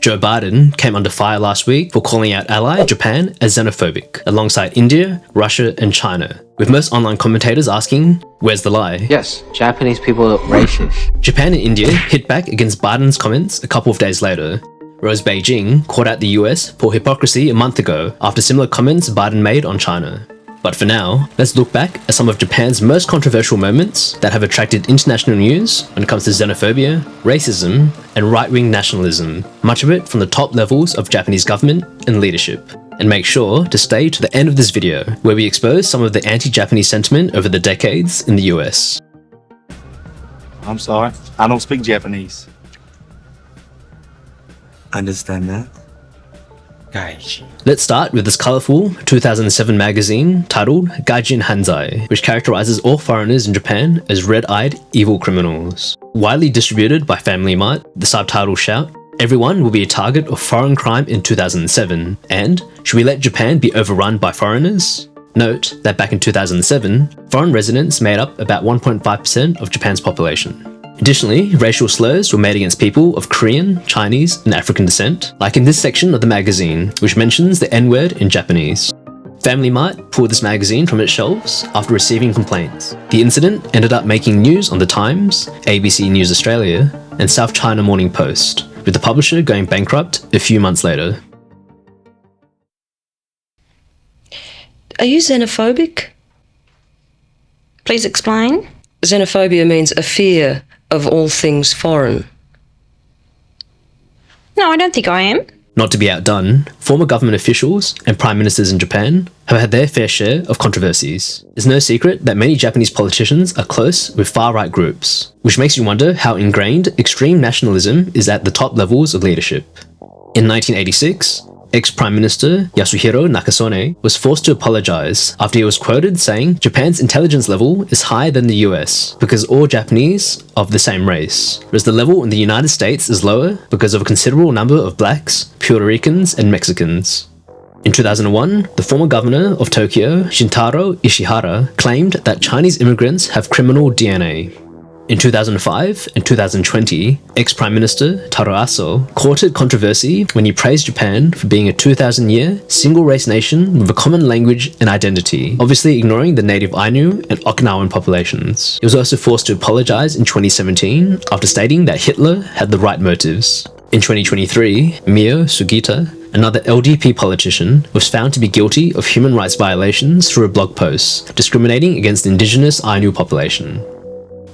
Joe Biden came under fire last week for calling out ally Japan as xenophobic, alongside India, Russia, and China, with most online commentators asking, where's the lie? Yes, Japanese people are racist. Japan and India hit back against Biden's comments a couple of days later, whereas Beijing called out the US for hypocrisy a month ago after similar comments Biden made on China. But for now, let's look back at some of Japan's most controversial moments that have attracted international news when it comes to xenophobia, racism, and right-wing nationalism, much of it from the top levels of Japanese government and leadership. And make sure to stay to the end of this video, where we expose some of the anti-Japanese sentiment over the decades in the US. I'm sorry, I don't speak Japanese. Understand that? Let's start with this colourful 2007 magazine titled Gaijin Hanzai, which characterises all foreigners in Japan as red-eyed evil criminals. Widely distributed by Family Mart, the subtitle shout, "Everyone will be a target of foreign crime in 2007, and should we let Japan be overrun by foreigners?" Note that back in 2007, foreign residents made up about 1.5% of Japan's population. Additionally, racial slurs were made against people of Korean, Chinese, and African descent, like in this section of the magazine, which mentions the N-word in Japanese. Family Mart pulled this magazine from its shelves after receiving complaints. The incident ended up making news on The Times, ABC News Australia, and South China Morning Post, with the publisher going bankrupt a few months later. Are you xenophobic? Please explain. Xenophobia means a fear of all things foreign. No, I don't think I am. Not to be outdone, former government officials and prime ministers in Japan have had their fair share of controversies. It's no secret that many Japanese politicians are close with far-right groups, which makes you wonder how ingrained extreme nationalism is at the top levels of leadership. In 1986, ex-Prime Minister Yasuhiro Nakasone was forced to apologize after he was quoted saying Japan's intelligence level is higher than the US because all Japanese are of the same race, whereas the level in the United States is lower because of a considerable number of blacks, Puerto Ricans, and Mexicans. In 2001, the former governor of Tokyo, Shintaro Ishihara, claimed that Chinese immigrants have criminal DNA. In 2005 and 2020, ex-Prime Minister Taro Aso courted controversy when he praised Japan for being a 2,000-year, single-race nation with a common language and identity, obviously ignoring the native Ainu and Okinawan populations. He was also forced to apologize in 2017 after stating that Hitler had the right motives. In 2023, Mio Sugita, another LDP politician, was found to be guilty of human rights violations through a blog post discriminating against the indigenous Ainu population.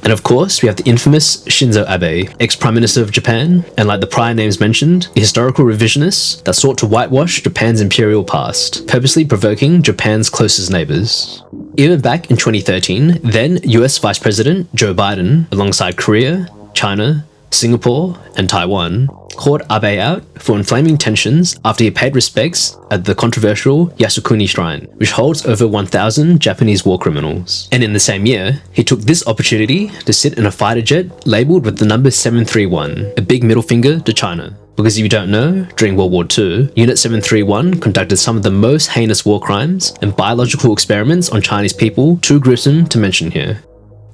And of course, we have the infamous Shinzo Abe, ex-Prime Minister of Japan, and like the prior names mentioned, a historical revisionist that sought to whitewash Japan's imperial past, purposely provoking Japan's closest neighbours. Even back in 2013, then US Vice President Joe Biden, alongside Korea, China, Singapore, and Taiwan, called Abe out for inflaming tensions after he paid respects at the controversial Yasukuni Shrine, which holds over 1,000 Japanese war criminals. And in the same year, he took this opportunity to sit in a fighter jet labelled with the number 731, a big middle finger to China. Because if you don't know, during World War II, Unit 731 conducted some of the most heinous war crimes and biological experiments on Chinese people, too gruesome to mention here.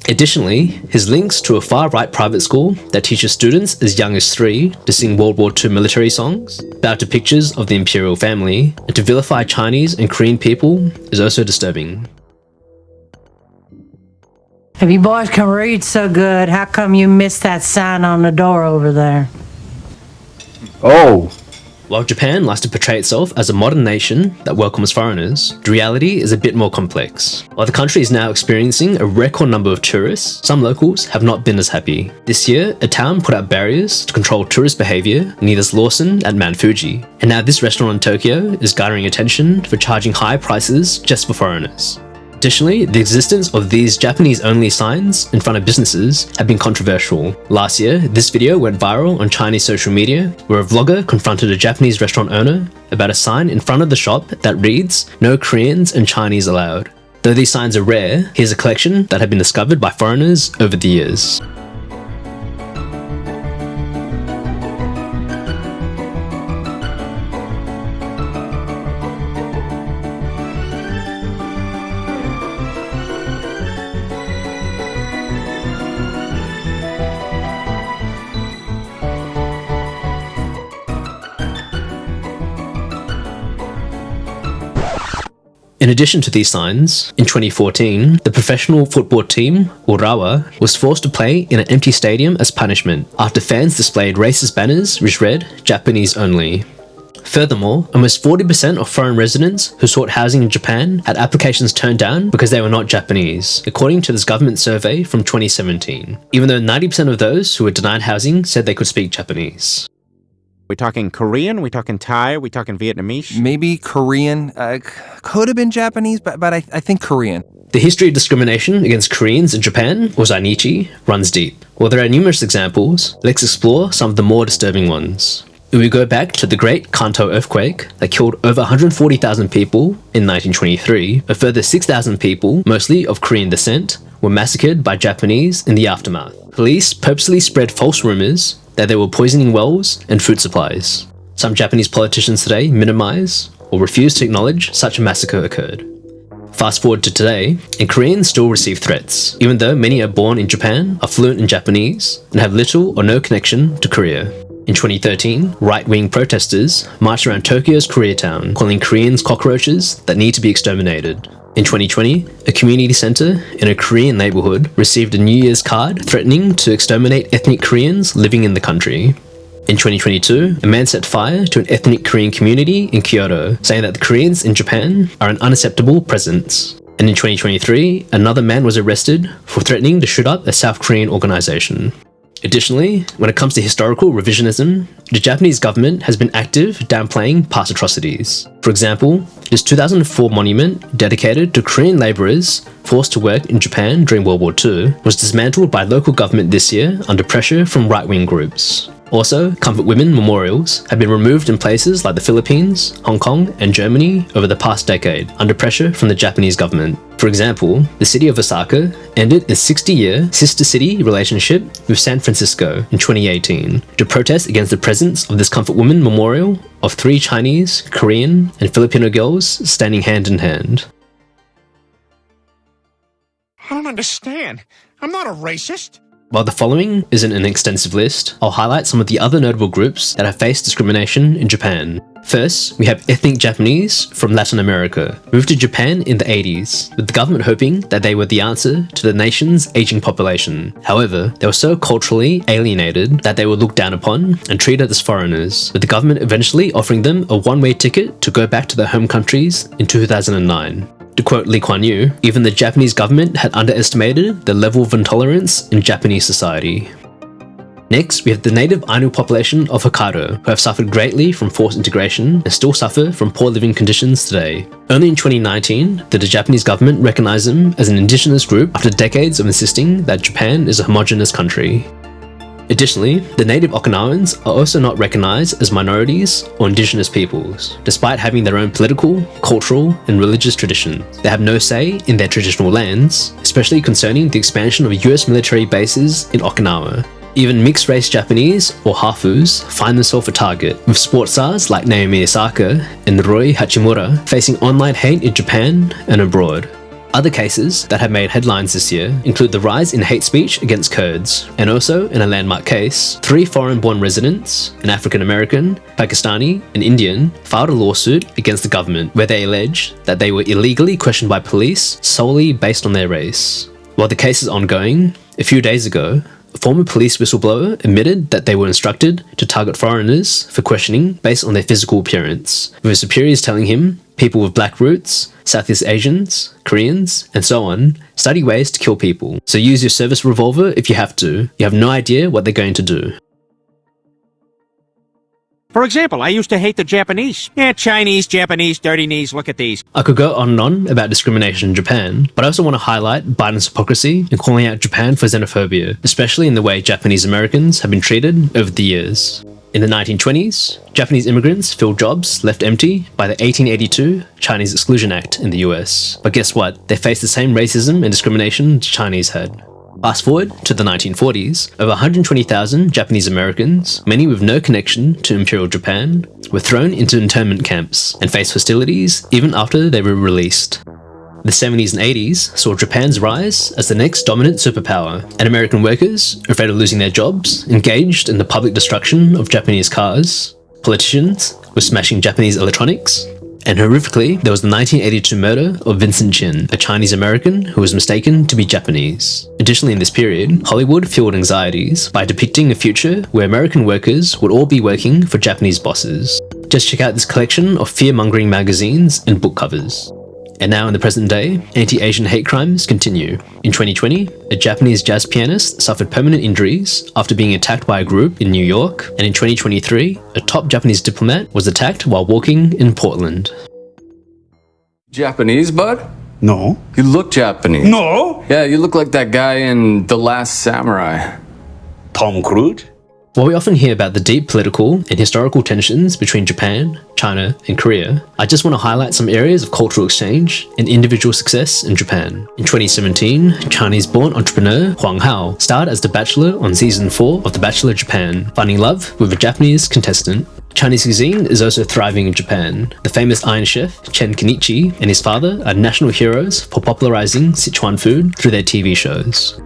Additionally, his links to a far-right private school that teaches students as young as 3 to sing World War II military songs, bow to pictures of the imperial family, and to vilify Chinese and Korean people is also disturbing. If you boys can read so good, how come you missed that sign on the door over there? Oh, While Japan likes to portray itself as a modern nation that welcomes foreigners, the reality is a bit more complex. While the country is now experiencing a record number of tourists, some locals have not been as happy. This year, a town put out barriers to control tourist behaviour near this Lawson at Mount Fuji, and now this restaurant in Tokyo is garnering attention for charging high prices just for foreigners. Additionally, the existence of these Japanese-only signs in front of businesses have been controversial. Last year, this video went viral on Chinese social media, where a vlogger confronted a Japanese restaurant owner about a sign in front of the shop that reads, "No Koreans and Chinese allowed." Though these signs are rare, here's a collection that have been discovered by foreigners over the years. In addition to these signs, in 2014, the professional football team, Urawa, was forced to play in an empty stadium as punishment after fans displayed racist banners which read, "Japanese only." Furthermore, almost 40% of foreign residents who sought housing in Japan had applications turned down because they were not Japanese, according to this government survey from 2017, even though 90% of those who were denied housing said they could speak Japanese. We talking Korean? We talking Thai? We talking Vietnamese? Maybe Korean. Could have been Japanese, but I think Korean. The history of discrimination against Koreans in Japan, or Zainichi, runs deep. While there are numerous examples, let's explore some of the more disturbing ones. If we go back to the Great Kanto earthquake that killed over 140,000 people in 1923, a further 6,000 people, mostly of Korean descent, were massacred by Japanese in the aftermath. Police purposely spread false rumors that they were poisoning wells and food supplies. Some Japanese politicians today minimize or refuse to acknowledge such a massacre occurred. Fast forward to today, and Koreans still receive threats, even though many are born in Japan, are fluent in Japanese, and have little or no connection to Korea. In 2013, right-wing protesters marched around Tokyo's Koreatown, calling Koreans cockroaches that need to be exterminated. In 2020, a community center in a Korean neighborhood received a New Year's card threatening to exterminate ethnic Koreans living in the country. In 2022, a man set fire to an ethnic Korean community in Kyoto, saying that the Koreans in Japan are an unacceptable presence. And in 2023, another man was arrested for threatening to shoot up a South Korean organization. Additionally, when it comes to historical revisionism, the Japanese government has been active downplaying past atrocities. For example, this 2004 monument dedicated to Korean laborers forced to work in Japan during World War II was dismantled by local government this year under pressure from right-wing groups. Also, comfort women memorials have been removed in places like the Philippines, Hong Kong, and Germany over the past decade under pressure from the Japanese government. For example, the city of Osaka ended its 60-year sister city relationship with San Francisco in 2018 to protest against the presence of this comfort woman memorial of 3 Chinese, Korean, and Filipino girls standing hand in hand. I don't understand. I'm not a racist. While the following isn't an extensive list, I'll highlight some of the other notable groups that have faced discrimination in Japan. First, we have ethnic Japanese from Latin America, moved to Japan in the 80s, with the government hoping that they were the answer to the nation's aging population. However, they were so culturally alienated that they were looked down upon and treated as foreigners, with the government eventually offering them a one-way ticket to go back to their home countries in 2009. To quote Lee Kuan Yew, even the Japanese government had underestimated the level of intolerance in Japanese society. Next, we have the native Ainu population of Hokkaido, who have suffered greatly from forced integration and still suffer from poor living conditions today. Only in 2019 did the Japanese government recognize them as an indigenous group after decades of insisting that Japan is a homogeneous country. Additionally, the native Okinawans are also not recognized as minorities or indigenous peoples, despite having their own political, cultural, and religious traditions. They have no say in their traditional lands, especially concerning the expansion of US military bases in Okinawa. Even mixed-race Japanese, or Hafus, find themselves a target, with sports stars like Naomi Osaka and Roi Hachimura facing online hate in Japan and abroad. Other cases that have made headlines this year include the rise in hate speech against Kurds, and also, in a landmark case, 3 foreign-born residents, an African-American, Pakistani, and Indian, filed a lawsuit against the government where they allege that they were illegally questioned by police solely based on their race. While the case is ongoing, a few days ago, a former police whistleblower admitted that they were instructed to target foreigners for questioning based on their physical appearance, with his superiors telling him people with black roots, Southeast Asians, Koreans, and so on study ways to kill people. So use your service revolver if you have to. You have no idea what they're going to do. For example, I used to hate the Japanese. Chinese, Japanese, dirty knees, look at these. I could go on and on about discrimination in Japan, but I also want to highlight Biden's hypocrisy in calling out Japan for xenophobia, especially in the way Japanese Americans have been treated over the years. In the 1920s, Japanese immigrants filled jobs left empty by the 1882 Chinese Exclusion Act in the US. But guess what? They faced the same racism and discrimination the Chinese had. Fast forward to the 1940s, over 120,000 Japanese Americans, many with no connection to Imperial Japan, were thrown into internment camps and faced hostilities even after they were released. The 70s and 80s saw Japan's rise as the next dominant superpower, and American workers, afraid of losing their jobs, engaged in the public destruction of Japanese cars. Politicians were smashing Japanese electronics, And horrifically, there was the 1982 murder of Vincent Chin, a Chinese American who was mistaken to be Japanese. Additionally, in this period, Hollywood fueled anxieties by depicting a future where American workers would all be working for Japanese bosses. Just check out this collection of fear-mongering magazines and book covers. And now in the present day, anti-Asian hate crimes continue. In 2020, a Japanese jazz pianist suffered permanent injuries after being attacked by a group in New York, and in 2023, a top Japanese diplomat was attacked while walking in Portland. Japanese, bud? No. You look Japanese. No! Yeah, you look like that guy in The Last Samurai. Tom Cruise? While we often hear about the deep political and historical tensions between Japan, China, and Korea, I just want to highlight some areas of cultural exchange and individual success in Japan. In 2017, Chinese-born entrepreneur Huang Hao starred as the Bachelor on season 4 of The Bachelor Japan, finding love with a Japanese contestant. Chinese cuisine is also thriving in Japan. The famous Iron Chef Chen Kenichi and his father are national heroes for popularizing Sichuan food through their TV shows.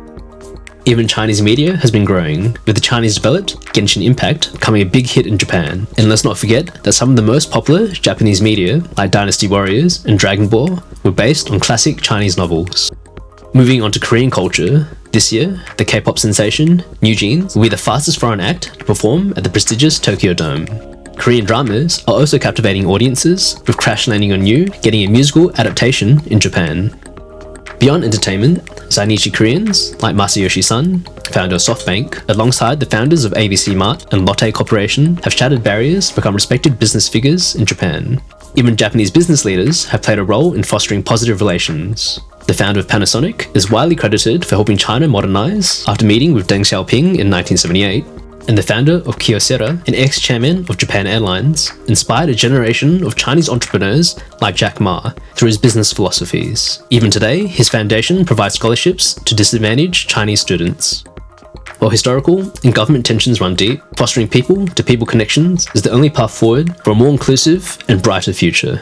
Even Chinese media has been growing, with the Chinese-developed Genshin Impact becoming a big hit in Japan. And let's not forget that some of the most popular Japanese media, like Dynasty Warriors and Dragon Ball, were based on classic Chinese novels. Moving on to Korean culture, this year, the K-pop sensation, New Jeans, will be the fastest foreign act to perform at the prestigious Tokyo Dome. Korean dramas are also captivating audiences, with Crash Landing on You getting a musical adaptation in Japan. Beyond entertainment, Zainichi Koreans, like Masayoshi Son, founder of SoftBank, alongside the founders of ABC Mart and Lotte Corporation, have shattered barriers to become respected business figures in Japan. Even Japanese business leaders have played a role in fostering positive relations. The founder of Panasonic is widely credited for helping China modernize after meeting with Deng Xiaoping in 1978. And the founder of Kyocera, an ex-chairman of Japan Airlines, inspired a generation of Chinese entrepreneurs like Jack Ma through his business philosophies. Even today, his foundation provides scholarships to disadvantaged Chinese students. While historical and government tensions run deep, fostering people-to-people connections is the only path forward for a more inclusive and brighter future.